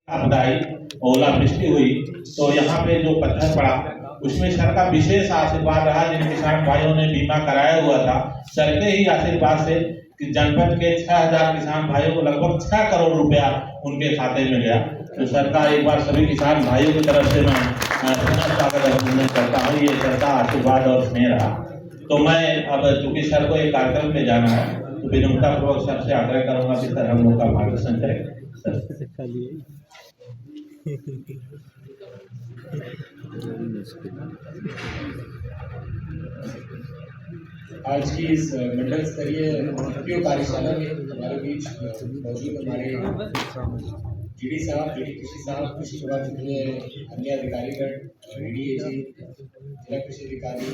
आपदा आई, ओलावृष्टि हुई तो यहाँ पे जो पत्थर पड़ा उसमें सर का विशेष आशीर्वाद रहा। जिन किसान भाइयों ने बीमा कराया हुआ था, सर के ही आशीर्वाद से कि जनपद के 6000 किसान भाइयों को लगभग 6 करोड़ रुपया उनके खाते में गया। तो सर का एक बार सभी किसान भाइयों की तरफ से मैं स्वागत अभिनंदन करता हूँ। ये सर का आशीर्वाद और स्नेह रहा। तो मैं अब चूंकि सर को एक कार्यक्रम में जाना है तो विनम्रतापूर्वक सर से आग्रह करूंगा कि सर हम लोग का मार्गदर्शन करें। आज की इस मंडल स्तरीय कार्यशाला में हमारे बीच मौजूद हमारे जीडी साहब, जीडी कृषि साहब, कृषि विभाग के अन्य अधिकारीगण, एडीएजी, जिला कृषि अधिकारी,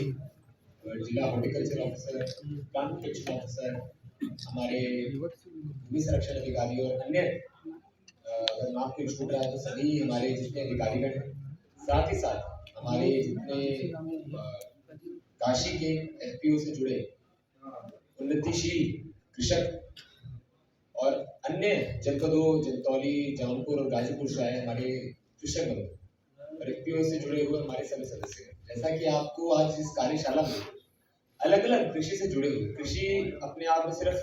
जिला horticulture officer, plant protection officer, हमारे भूमि संरक्षण अधिकारी और अन्य अगर नाम कोई छूट रहा है तो सभी हमारे जितने अधिकारीगण हैं, साथ ही साथ हमारे जितने काशी के एफपीओ से जुड़े उन्नतिशील कृषक और अन्य जनपदों जंतौली, जौनपुर और गाजीपुर से आए हमारे कृषक बंधु और एफपीओ से जुड़े हुए हमारे सभी सदस्य। जैसा कि आपको आज इस कार्यशाला में अलग अलग कृषि से जुड़े हुए, कृषि अपने आप में सिर्फ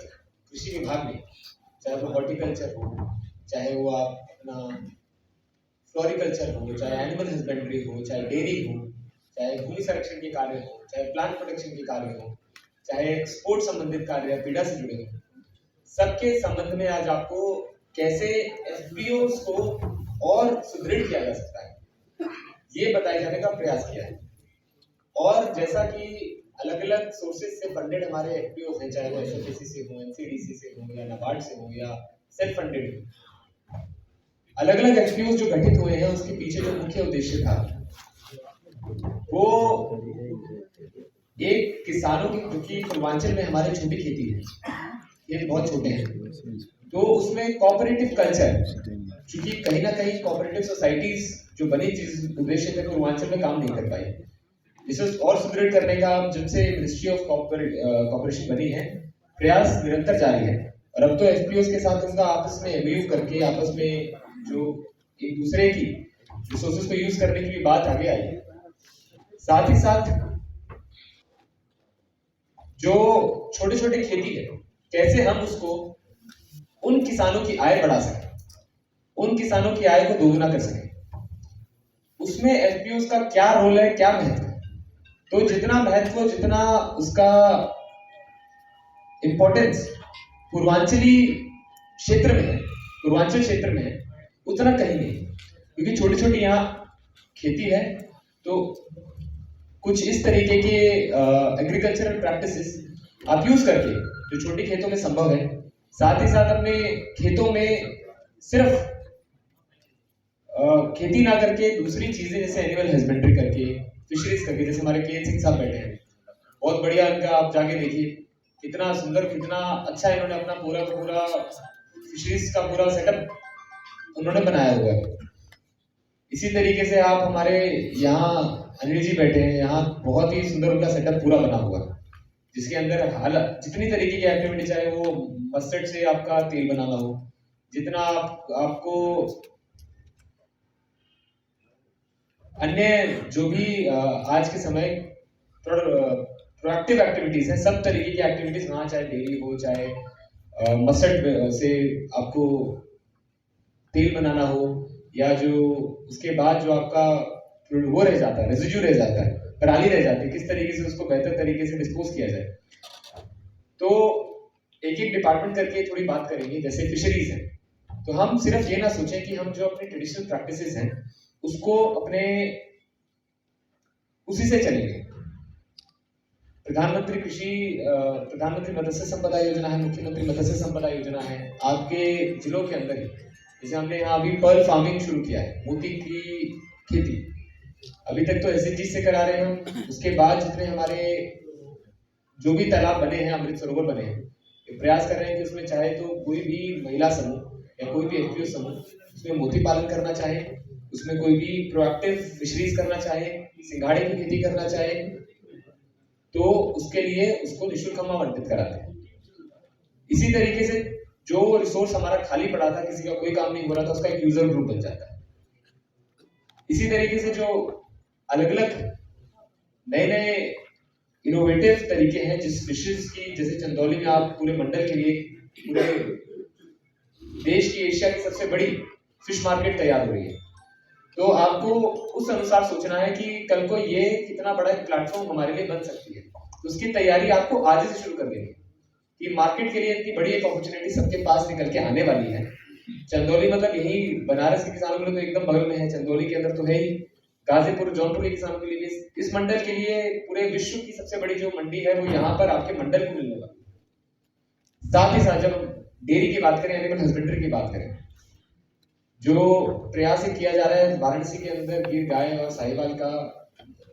कृषि विभाग में, चाहे वो हॉर्टिकल्चर हो, चाहे वो आप अपना फ्लोरिकल्चर हो, चाहे एनिमल हस्बेंड्री हो, चाहे डेयरी हो, चाहे भूमि संरक्षण के कार्य हो, चाहे प्लांट प्रोटेक्शन के कार्य हो, चाहे एक्सपोर्ट संबंधित कार्य पीड़ा से जुड़े हो, सबके संबंध में आज आपको कैसे एफपीओस को और सुदृढ़ किया जा सकता है ये बताए जाने का प्रयास किया है। और जैसा कि अलग अलग सोर्सेज से फंडेड हमारे एफपीओ हैं, चाहे वो एसएफएसी से हो, एनसीडीसी से हो, या नाबार्ड से हो, या सेल्फ फंडेड हो, अलग अलग एफपीओ जो गठित हुए हैं उसके पीछे जो मुख्य उद्देश्य था वो एक किसानों की, क्योंकि पूर्वांचल में हमारे छोटी खेती है, ये बहुत छोटे हैं, तो उसमें कोऑपरेटिव कल्चर, क्योंकि कहीं ना कहीं कोऑपरेटिव सोसाइटीज जो बनी चीज उद्देश्य थे पूर्वांचल में काम नहीं कर पाई। इसे और सुदृढ़ करने का जब से मिनिस्ट्री ऑफ कॉर्पोरेशन बनी है प्रयास निरंतर जारी है। और अब तो एफपीओ के साथ उनका आपस में एमयू करके आपस में जो एक दूसरे की रिसोर्सेज को यूज करने की भी बात आगे आई है। साथ ही साथ जो छोटे छोटे खेती है कैसे हम उसको उन किसानों की आय बढ़ा सकें, उन किसानों की आय को दोगुना कर सकें, उसमें एफपीओ का क्या रोल है, क्या महत्व है। तो जितना महत्व, जितना उसका इंपॉर्टेंस पूर्वांचली क्षेत्र में है, पूर्वांचल क्षेत्र में है, उतना कहीं नहीं, क्योंकि छोटी छोटी यहाँ खेती है। तो कुछ इस तरीके के एग्रीकल्चरल प्रैक्टिसेस आप यूज करके जो छोटी खेतों में संभव है, साथ ही साथ अपने खेतों में सिर्फ खेती ना करके दूसरी चीजें जैसे एनिमल हस्बेंड्री करके, फिशरीज करके, जैसे हमारे के सिंह साहब बैठे हैं, बहुत बढ़िया इनका, आप जाके देखिए कितना सुंदर, कितना अच्छा इन्होंने अपना पूरा पूरा फिशरीज का पूरा सेटअप उन्होंने बनाया हुआ है। इसी तरीके से आप हमारे यहाँ अनिल जी बैठे हैं, यहाँ बहुत ही सुंदर उनका सेटअप पूरा बना हुआ है, जिसके अंदर जितनी तरीके की एक्टिविटी, चाहे वो मस्टर्ड से आपका तेल बनाना हो, जितना आपको अन्य जो भी आज के समय प्रोएक्टिव एक्टिविटीज है, सब तरीके की एक्टिविटीज वहाँ, चाहे डेयरी हो, चाहे मस्टर्ड से आपको तेल बनाना हो, या जो उसके बाद जो आपका वो रह जाता है, रेजिड्यू रह जाता है, पराली रह जाती है, किस तरीके से उसको बेहतर तरीके से डिस्पोज किया जाए। तो एक एक डिपार्टमेंट करके थोड़ी बात करेंगे। जैसे फिशरीज है, तो हम सिर्फ ये ना सोचें कि हम जो अपने ट्रेडिशनल प्रैक्टिसेस हैं उसको अपने उसी से चलेंगे। प्रधानमंत्री मत्स्य संपदा योजना है, मुख्यमंत्री मत्स्य संपदा योजना है, आपके जिलों के अंदर ही, जैसे हमने यहाँ अभी पर्ल फार्मिंग शुरू किया है, मोती की खेती, अभी तक तो एसएचजी से करा रहे हैं हम। उसके बाद जितने हमारे जो भी तालाब बने हैं, अमृत सरोवर बने हैं, प्रयास कर रहे हैं कि उसमें चाहे तो कोई भी महिला समूह या कोई भी एफपीओ समूह उसमें मोती पालन करना चाहे, उसमें कोई भी प्रोएक्टिव फिशरीज करना चाहे, सिंघाड़े की खेती करना चाहे, तो उसके लिए उसको निःशुल्क हम आवंटित कराते हैं। इसी तरीके से जो रिसोर्स हमारा खाली पड़ा था, किसी का कोई काम नहीं हो रहा था, उसका एक यूजर ग्रुप बन जाता है। इसी तरीके से जो अलग अलग नए नए इनोवेटिव तरीके हैं जिस फिशेस की, जैसे चंदौली में आप पूरे मंडल के लिए पूरे देश की, एशिया की सबसे बड़ी फिश मार्केट तैयार हो रही है, तो आपको उस अनुसार सोचना है कि कल को ये कितना बड़ा एक प्लेटफॉर्म हमारे लिए बन सकती है। तो उसकी तैयारी आपको आज से शुरू कर देनी है कि मार्केट के लिए इतनी बड़ी एक अपॉर्चुनिटी सबके पास निकल के आने वाली है। चंदौली मतलब यही बनारस के किसानों के लिए तो एकदम बगल में है, चंदौली के अंदर तो है ही, गाजीपुर जौनपुर के किसानों के लिए भी, इस मंडल के लिए पूरे विश्व की सबसे बड़ी जो मंडी है वो यहाँ पर आपके मंडल को मिलने वाली है। साथ ही साथ जब डेयरी की बात करें, एनिमल हस्बेंड्री की बात करें, जो प्रयास किया जा रहा है वाराणसी के अंदर गिर गाय और साहिवाल का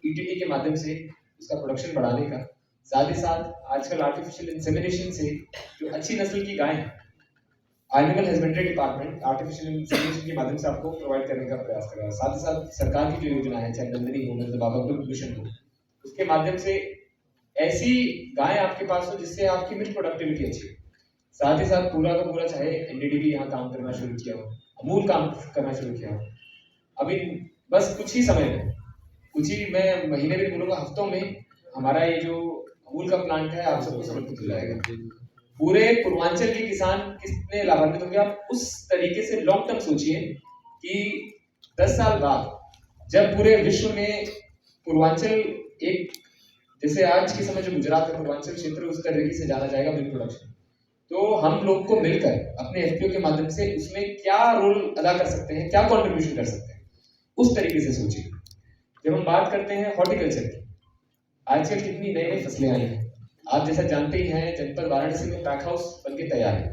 ईटीटी के माध्यम से उसका प्रोडक्शन बढ़ाने का, साथ ही साथ आजकल आर्टिफिशियल इंसेमिनेशन से जो अच्छी नस्ल की गाय animal husbandry department artificial insemination के माध्यम से आपको प्रोवाइड करने का प्रयास कर रहा है। साथ ही साथ सरकार की जो योजना है, चाहे नंदनी हो, नंद बाबा दुग्ध मिशन हो, उसके माध्यम से ऐसी गाय आपके पास हो जिससे आपकी मिल्क प्रोडक्टिविटी अच्छी हो। साथ ही साथ पूरा का पूरा चाहे एनडीडीबी यहाँ काम करना शुरू किया हो, अमूल काम करना शुरू किया हो, अभी बस कुछ ही समय में, कुछ ही मैं महीने भी बोलूँगा, हफ्तों में हमारा ये जो अमूल का प्लांट है आप सबको समर्पित हो जाएगा। पूरे पूर्वांचल के किसान कितने लाभान्वित होंगे, आप उस तरीके से लॉन्ग टर्म सोचिए कि 10 साल बाद जब पूरे विश्व में पूर्वांचल एक, जैसे आज के समय जो गुजरात का पूर्वांचल क्षेत्र उस तरीके से जाना जाएगा मिल्क प्रोडक्शन, तो हम लोग को मिलकर अपने एफपीओ के माध्यम से उसमें क्या रोल अदा कर सकते हैं, क्या कंट्रीब्यूशन कर सकते हैं, उस तरीके से सोचिए। जब हम बात करते हैं हॉर्टिकल्चर की, आजकल कितनी नई नई फसलें आई हैं, आप जैसा जानते ही हैं, जनपद वाराणसी में पैक हाउस बनके तैयार है।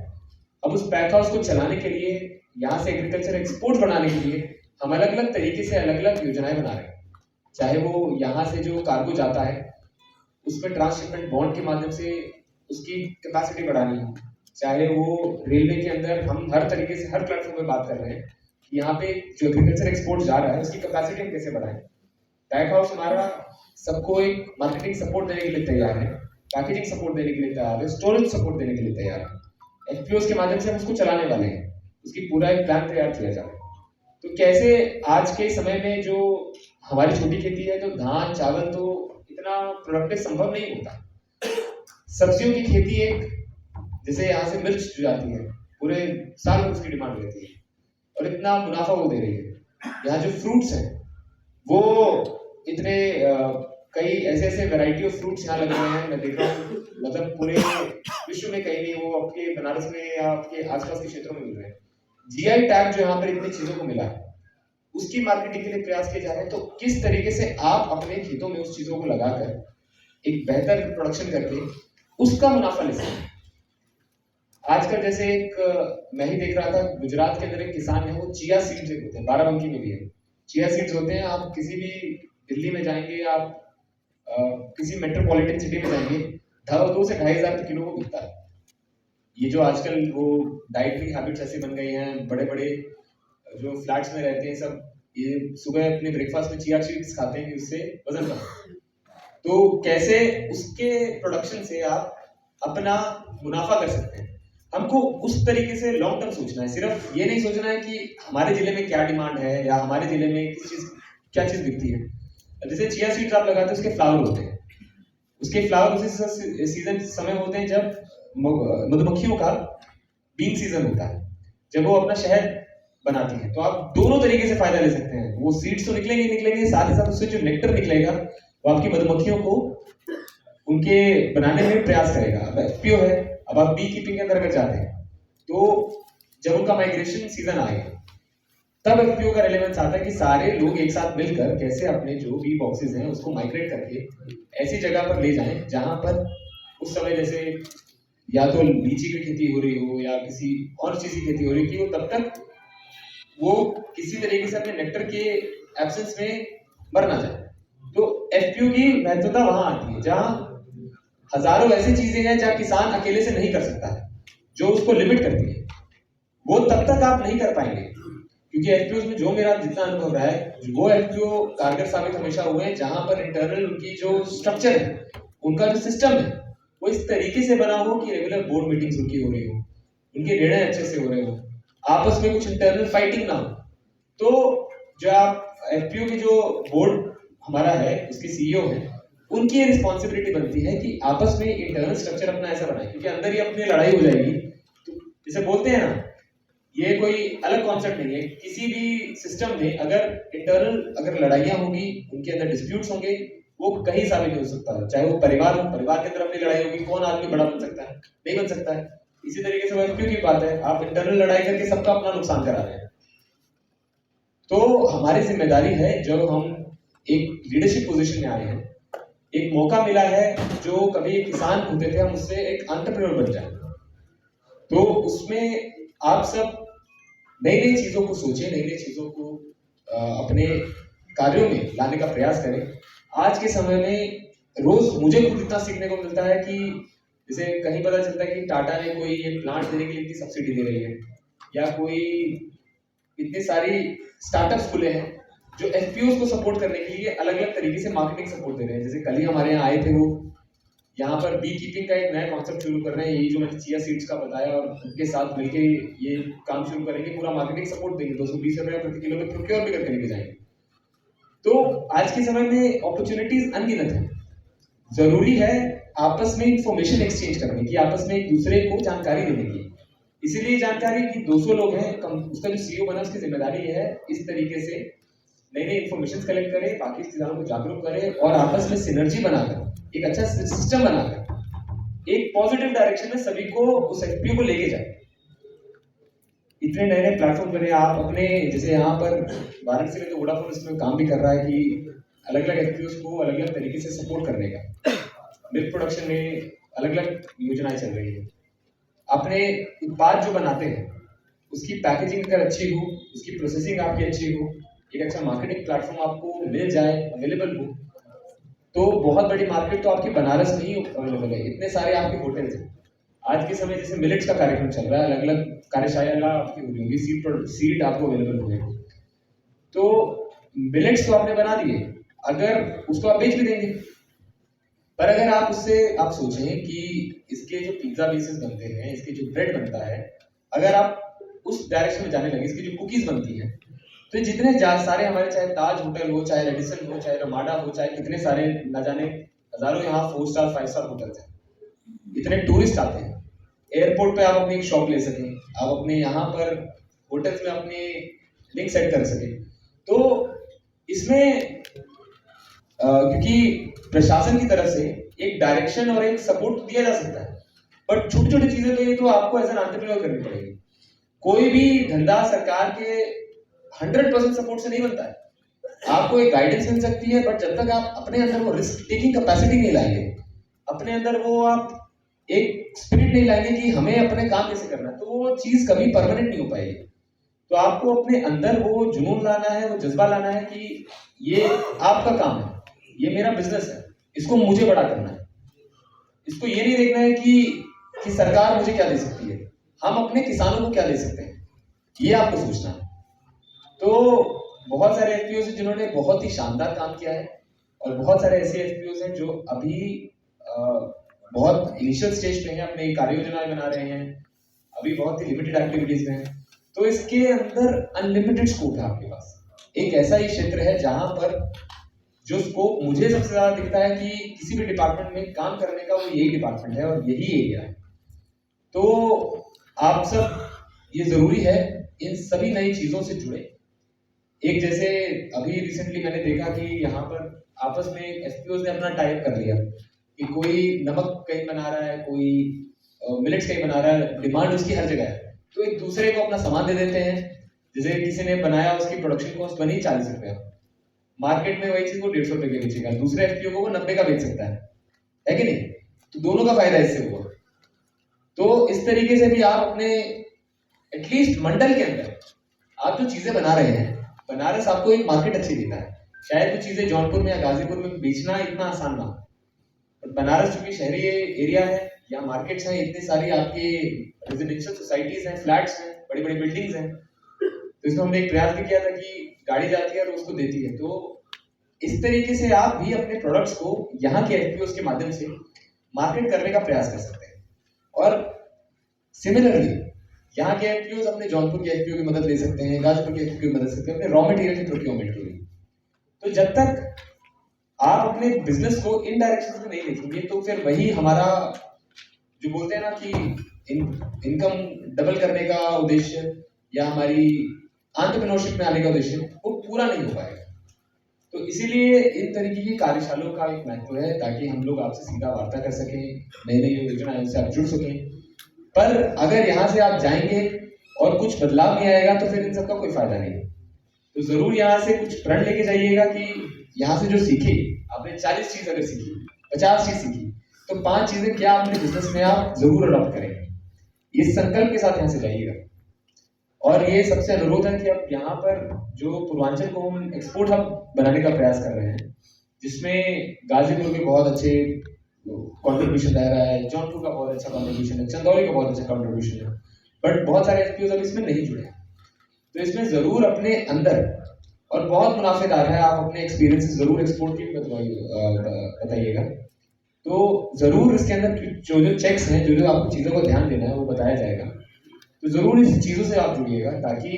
अब उस पैक हाउस को चलाने के लिए, यहाँ से एग्रीकल्चर एक्सपोर्ट बढ़ाने के लिए हम अलग अलग तरीके से अलग अलग योजनाएं बना रहे हैं। चाहे वो यहाँ से जो कार्गो जाता है उसमें ट्रांसशिपमेंट बॉन्ड के माध्यम से उसकी कैपेसिटी बढ़ानी हो, चाहे वो रेलवे के अंदर हम हर तरीके से हर प्लेटफॉर्म पे बात कर रहे हैं कि यहाँ पे जो एग्रीकल्चर एक्सपोर्ट जा रहा है उसकी कैपेसिटी हम कैसे बढ़ाएं। पैक हाउस हमारा सबको एक मार्केटिंग सपोर्ट देने के लिए तैयार है, पैकेजिंग सपोर्ट देने के लिए तैयार है, स्टोरेज सपोर्ट देने के लिए तैयार है। एफपीओस के माध्यम से हम उसको चलाने वाले हैं, उसकी पूरा एक प्लान तैयार किया जा रहा है। तो कैसे आज के समय में जो हमारी छोटी खेती है, तो धान चावल तो इतना प्रोडक्टिव संभव नहीं होता, सब्जियों की खेती एक, जैसे यहाँ से मिर्च जो जाती है पूरे साल में उसकी डिमांड रहती है और इतना मुनाफा वो दे रही है। यहाँ जो फ्रूट्स हैं वो इतने कई ऐसे ऐसे वैरायटी ऑफ फ्रूट्स यहाँ लग रहे हैं, मैं देख रहा हूँ, मतलब पूरे विश्व में कहीं नहीं, वो आपके बनारस में या आपके आसपास के क्षेत्रों में मिल रहे हैं। जीआई टैग जो यहाँ पर इतनी चीजों को मिला है उसकी मार्केटिंग के लिए प्रयास किए जा रहे हैं। तो किस तरीके से आप अपने खेतों में उस चीजों को लगाकर एक बेहतर प्रोडक्शन करके उसका मुनाफा ले सकते हैं। आजकल जैसे एक मैं ही देख रहा था, गुजरात के अंदर एक किसान है, वो चिया सीड्स होते हैं, बाराबंकी में भी है, चिया सीड्स होते हैं। आप किसी भी दिल्ली में जाएंगे, आप किसी मेट्रोपॉलिटन सिटी में जाएंगे, 2 से 2,500 किलो को बिकता है। ये जो आजकल वो डाइटरी हैबिट्स ऐसी बन गई हैं, बड़े बड़े जो फ्लैट्स में रहते हैं सब, ये सुबह अपने ब्रेकफास्ट में चिया सीड्स खाते हैं कि उससे वजन कम। तो कैसे उसके प्रोडक्शन से आप अपना मुनाफा कर सकते हैं, हमको उस तरीके से लॉन्ग टर्म सोचना है। सिर्फ ये नहीं सोचना है कि हमारे जिले में क्या डिमांड है या हमारे जिले में क्या चीज बिकती है। जैसे चिया सीड्स आप लगाते हैं, उसके फ्लावर होते हैं, उसके फ्लावर उसी सीजन समय होते हैं जब मधुमक्खियों का बीन सीजन होता है, जब वो अपना शहद बनाती है। तो आप दोनों तरीके से फायदा ले सकते हैं। वो सीड्स तो निकलेंगे, साथ ही साथ उससे जो नेक्टर निकलेगा वो आपकी मधुमक्खियों को उनके बनाने में प्रयास करेगा। अब एफपीओ है, अब आप बी कीपिंग के अंदर अगर जाते हैं तो जब उनका माइग्रेशन सीजन आएगा तब एफपीओ का रेलेवेंस आता है कि सारे लोग एक साथ मिलकर कैसे अपने जो बी बॉक्सेस हैं उसको माइग्रेट करके ऐसी जगह पर ले जाएं जहां पर उस समय जैसे या तो लीची की खेती हो रही हो या किसी और चीज की खेती हो रही हो, कि वो तब तक वो किसी तरीके से अपने नेक्टर के एब्सेंस में मर ना जाए। तो एफपीओ की महत्वता वहां आती है जहां हजारों ऐसी चीजें हैं जहां किसान अकेले से नहीं कर सकता है, जो उसको लिमिट करती है, वो तब तक आप नहीं कर पाएंगे। क्योंकि एफपीओ में जो मेरा जितना अनुभव रहा है, वो एफपीओ कारगर साबित हमेशा हुए हैं जहां पर इंटरनल उनकी जो स्ट्रक्चर है, उनका जो सिस्टम है, वो इस तरीके से बना हो कि रेगुलर बोर्ड मीटिंग्स उनकी हो रही हो, उनके निर्णय अच्छे से हो रहे हो, आपस में कुछ इंटरनल फाइटिंग ना हो, तो जो आप एफपीओ की जो बोर्ड हमारा है, उसके सीईओ है, उनकी ये रिस्पॉन्सिबिलिटी बनती है कि आपस में इंटरनल स्ट्रक्चर अपना ऐसा बनाए, क्योंकि अंदर ही अपनी लड़ाई हो जाएगी। तो जैसे बोलते हैं ना, ये कोई अलग कॉन्सेप्ट नहीं है, किसी भी सिस्टम में अगर लड़ाइयाँ होंगी, उनके अंदर डिस्प्यूट्स होंगे, वो कहीं सा भी नहीं हो सकता है। चाहे वो परिवार हो, परिवार के अंदर अपनी लड़ाई होगी, कौन आदमी बड़ा बन सकता है? नहीं बन सकता है। इसी तरीके से वो एफपीओ की बात है, आप इंटरनल लड़ाई करके सबका अपना नुकसान करा रहे हैं। तो हमारी जिम्मेदारी है, जब हम एक लीडरशिप पोजीशन में आए हैं, एक मौका मिला है, जो कभी एक किसान होते थे, हम उससे एक एंटरप्रेन्योर बन जाए, तो उसमें आप सब नई नई चीजों को सोचें, नई नई चीजों को अपने कार्यों में लाने का प्रयास करें। आज के समय में रोज मुझे खुद इतना सीखने को मिलता है कि जैसे कहीं पता चलता है कि टाटा ने कोई एक प्लांट देने के लिए इतनी सब्सिडी दे रही है, या कोई इतनी सारी स्टार्टअप्स खुले हैं जो एफपीओस को सपोर्ट करने के लिए अलग अलग तरीके से मार्केटिंग सपोर्ट दे रहे हैं। जैसे कल ही हमारे यहाँ आए थे, वो यहाँ पर बी कीपिंग का एक नया कॉन्सेप्ट शुरू कर रहे हैं, यही जो मैंने चिया सीड्स का बताया, और उनके साथ मिलकर ये काम शुरू करेंगे, पूरा मार्केटिंग सपोर्ट देंगे, 220 रुपये प्रति किलो में प्रोक्योर भी करके लेके जाएंगे। तो आज के समय में अपॉर्चुनिटीज अनगिनत है, जरूरी है आपस में इंफॉर्मेशन एक्सचेंज करने की, आपस में एक दूसरे को जानकारी देने की। इसीलिए जानकारी की 200 लोग हैं, उसका जो सीईओ बना उसकी जिम्मेदारी है इस तरीके से नई नई इंफॉर्मेशन कलेक्ट करे, बाकी रिश्तेदारों को जागरूक करे, और आपस में सिनर्जी बनाकर एक अच्छा सिस्टम बनाकर एक पॉजिटिव डायरेक्शन में सभी को उस एफपीओ को लेके जाए। इतने नए नए प्लेटफॉर्म बने, आप अपने जैसे यहाँ पर वाराणसी में तो वोडाफोन इसमें काम भी कर रहा है कि अलग अलग एफपीओस को अलग अलग तरीके से सपोर्ट करने का। मिल्क प्रोडक्शन में अलग अलग योजनाएं चल रही है। अपने उत्पाद जो बनाते हैं उसकी पैकेजिंग अगर अच्छी हो, उसकी प्रोसेसिंग आपकी अच्छी हो, एक अच्छा मार्केटिंग प्लेटफॉर्म आपको मिल जाए, अवेलेबल हो, तो बहुत बड़ी मार्केट तो आपकी बनारस में ही अवेलेबल है। इतने सारे आपके होटल्स हैं। आज के समय जैसे मिलेट्स का कार्यक्रम चल रहा है, अलग अलग कार्यशाला आपकी हो रही होगी, सीड आपको अवेलेबल हो गए, तो मिलेट्स तो आपने बना दिए, अगर उसको आप बेच भी देंगे, पर अगर आप उससे आप सोचें कि इसके जो पिज्जा बेसिस बनते हैं, इसके जो ब्रेड बनता है, अगर आप उस डायरेक्शन में जाने लगे, इसकी जो कुकीज बनती है, तो जितने सारे हमारे चाहे ताज होटल हो, चाहे रेडिसन हो, चाहे रमाडा हो, चाहे कितने सारे न जाने हजारों यहाँ 4 स्टार 5 स्टार होटल्स हैं, इतने टूरिस्ट आते हैं, एयरपोर्ट पे आप अपनी एक शॉप ले सकें, आप अपने यहाँ पर होटल्स में अपने लिंक सेट कर सकें, तो इसमें क्योंकि प्रशासन की तरफ से एक डायरेक्शन और एक सपोर्ट दिया जा सकता है, बट छोटी छोटी चीजें तो ये तो आपको एज एन एंटरप्रेन्योर करनी पड़ेगी। कोई भी धंधा सरकार के 100% सपोर्ट से नहीं बनता है। आपको एक गाइडेंस मिल सकती है, बट जब तक आप अपने अंदर वो रिस्क टेकिंग कैपेसिटी नहीं लाएंगे, अपने अंदर वो आप एक स्पिरिट नहीं लाएंगे कि हमें अपने काम कैसे करना है, तो वो चीज कभी परमानेंट नहीं हो पाएगी। तो आपको अपने अंदर वो जुनून लाना है, वो जज्बा लाना है कि ये आपका काम है, ये मेरा बिजनेस है, इसको मुझे बड़ा करना है। इसको ये नहीं देखना है कि सरकार मुझे क्या दे सकती है, हम अपने किसानों को क्या दे सकते हैं, ये आपको सोचना है। तो बहुत सारे एफपीओ हैं जिन्होंने बहुत ही शानदार काम किया है, और बहुत सारे ऐसे एफपीओ हैं जो अभी बहुत इनिशियल स्टेज पे हैं, अपनी कार्य योजनाएं बना रहे हैं, अभी बहुत ही लिमिटेड एक्टिविटीज में हैं। तो इसके अंदर अनलिमिटेड स्कोप है आपके पास। एक ऐसा ही क्षेत्र है जहां पर जो स्कोप मुझे सबसे ज्यादा दिखता है कि किसी भी डिपार्टमेंट में काम करने का, वो यही डिपार्टमेंट है और यही एरिया है। तो आप सब ये जरूरी है इन सभी नई चीजों से जुड़े। एक जैसे अभी रिसेंटली मैंने देखा कि यहाँ पर आपस में एफपीओ ने अपना टाइप कर लिया कि कोई नमक कहीं बना रहा है, कोई मिलेट्स कहीं बना रहा है, डिमांड उसकी हर जगह है, तो एक दूसरे को अपना सामान दे देते हैं। जैसे किसी ने बनाया, उसकी प्रोडक्शन कॉस्ट बनी 40 रुपया, मार्केट में वही चीज वो 150 रुपए की बेचेगा, दूसरे एफपीओ को वो 90 का बेच सकता है कि नहीं? तो दोनों का फायदा इससे हुआ। तो इस तरीके से भी आप अपने एटलीस्ट मंडल के अंदर आप जो चीजें बना रहे हैं, बनारस आपको एक मार्केट अच्छी देता है। शायद वो चीजें जौनपुर में या गाजीपुर में बेचना इतना आसान ना हो, बट बनारस चूंकि शहरी एरिया है, यहाँ मार्केट्स हैं, इतनी सारी आपकी रेजिडेंशियल सोसाइटीज हैं, फ्लैट्स हैं, बड़ी बड़ी बिल्डिंग्स हैं, तो इसमें हमने एक प्रयास भी किया था कि गाड़ी जाती है और उसको देती है। तो इस तरीके से आप भी अपने प्रोडक्ट्स को यहाँ के एफपीओ के माध्यम से मार्केट करने का प्रयास कर सकते हैं। और सिमिलरली यहाँ के एफपीओ अपने जौनपुर के एफपीओ की मदद ले सकते हैं, गाजीपुर के एफपीओ की मदद ले सकते हैं अपने रॉ मटेरियल की प्रोक्योरमेंट के लिए। तो जब तक आप अपने बिजनेस को इन डायरेक्शन में नहीं देखेंगे तो फिर वही हमारा जो बोलते हैं ना कि इनकम डबल करने का उद्देश्य या हमारी एंटरप्रेन्योरशिप में आने का उद्देश्य वो पूरा नहीं हो पाएगा। तो इसीलिए इन तरीके की कार्यशालाओं का एक महत्व है ताकि हम लोग आपसे सीधा वार्ता कर सकें, नई नई योजनाओं से आप जुड़ सकें। पर अगर यहाँ से आप जाएंगे और कुछ बदलाव नहीं आएगा तो फिर इन सबका कोई फायदा नहीं। तो जरूर यहाँ से कुछ प्रण लेके जाइएगा कि यहाँ से जो सीखे, आपने 40 चीज अगर सीखी, 50 चीज सीखी, तो 5 चीजें क्या अपने बिजनेस में आप जरूर अडॉप्ट करेंगे। इस संकल्प के साथ यहाँ से जाइएगा। और ये सबसे अनुरोध है कि अब यहाँ पर जो पूर्वांचल को हम एक्सपोर्ट हब बनाने का प्रयास कर रहे हैं, जिसमें गाजीपुर के बहुत अच्छे कंट्रीब्यूशन रह रहा है, जौनपुर का बहुत अच्छा कंट्रीब्यूशन है, चंदौली का बहुत अच्छा कंट्रीब्यूशन है, बट बहुत सारे एफपीओ अब इसमें नहीं जुड़े। तो इसमें जरूर अपने अंदर, और बहुत मुनाफेदार है, आप अपने एक्सपीरियंस जरूर एक्सपोर्ट की बताइएगा। तो जरूर इसके अंदर जो जो चेक्स हैं, जो जो आपको चीज़ों का ध्यान देना है वो बताया जाएगा। तो जरूर इस चीज़ों से आप जुड़िएगा ताकि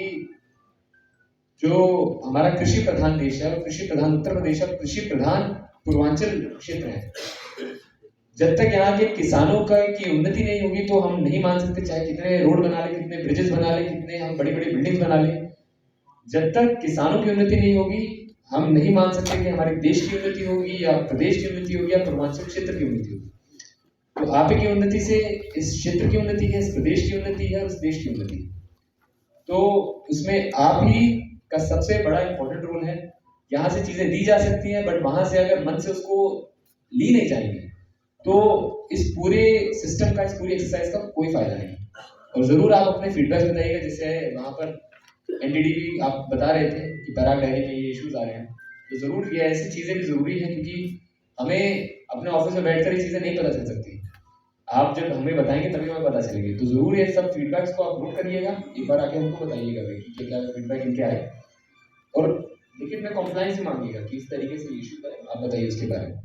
जो हमारा कृषि प्रधान देश है, कृषि प्रधान उत्तर प्रदेश है, कृषि प्रधान पूर्वांचल क्षेत्र है, जब तक यहाँ के किसानों की उन्नति नहीं होगी तो हम नहीं मान सकते, चाहे कितने रोड बना ले, कितने ब्रिजेस बना ले, कितने हम बड़ी बड़ी बिल्डिंग बना ले, जब तक किसानों की उन्नति नहीं होगी हम नहीं मान सकते कि हमारे देश की उन्नति होगी या प्रदेश की उन्नति होगी या पूर्वांचल क्षेत्र की उन्नति होगी। तो आप की उन्नति से इस क्षेत्र की उन्नति है, इस प्रदेश की उन्नति है, उस देश की उन्नति। तो उसमें आप ही का सबसे बड़ा इंपॉर्टेंट रोल है। यहाँ से चीजें दी जा सकती हैं, बट वहां से अगर मन से उसको ली नहीं जाएंगी तो इस पूरे सिस्टम का, इस पूरी एक्सरसाइज का कोई फायदा नहीं। और जरूर आप अपने फीडबैक बताइएगा, जैसे वहां पर एनडीडीबी आप बता रहे थे कि पराग डेयरी में ये इश्यूज आ रहे हैं, तो जरूर ये ऐसी चीजें भी जरूरी है क्योंकि हमें अपने ऑफिस में बैठकर ये चीजें नहीं पता चल सकती। आप जब हमें बताएंगे तभी हमें पता चलेगी। तो जरूर ये सब फीडबैक्स को आप नोट करिएगा, एक बार आके हमको बताइएगा कि क्या फीडबैक इनके आए, और लिखित में कॉम्प्लाइंस भी मांगिएगा कि इस तरीके से इशू करें, आप बताइए उसके बारे में।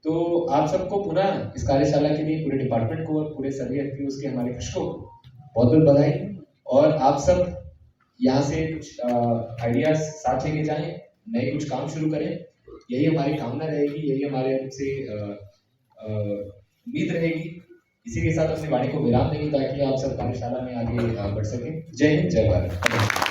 तो आप सबको पुनः इस कार्यशाला के लिए पूरे डिपार्टमेंट को और पूरे सभी एफपीओस के हमारे कृषकों को बहुत बहुत बधाई। और आप सब यहाँ से कुछ आइडियाज साथ लेके जाएं, नए कुछ काम शुरू करें, यही हमारी कामना रहेगी, यही हमारे से उम्मीद रहेगी। इसी के साथ अपनी वाणी को विराम देंगे ताकि आप सब कार्यशाला में आगे बढ़ सकें। जय हिंद, जय भारत।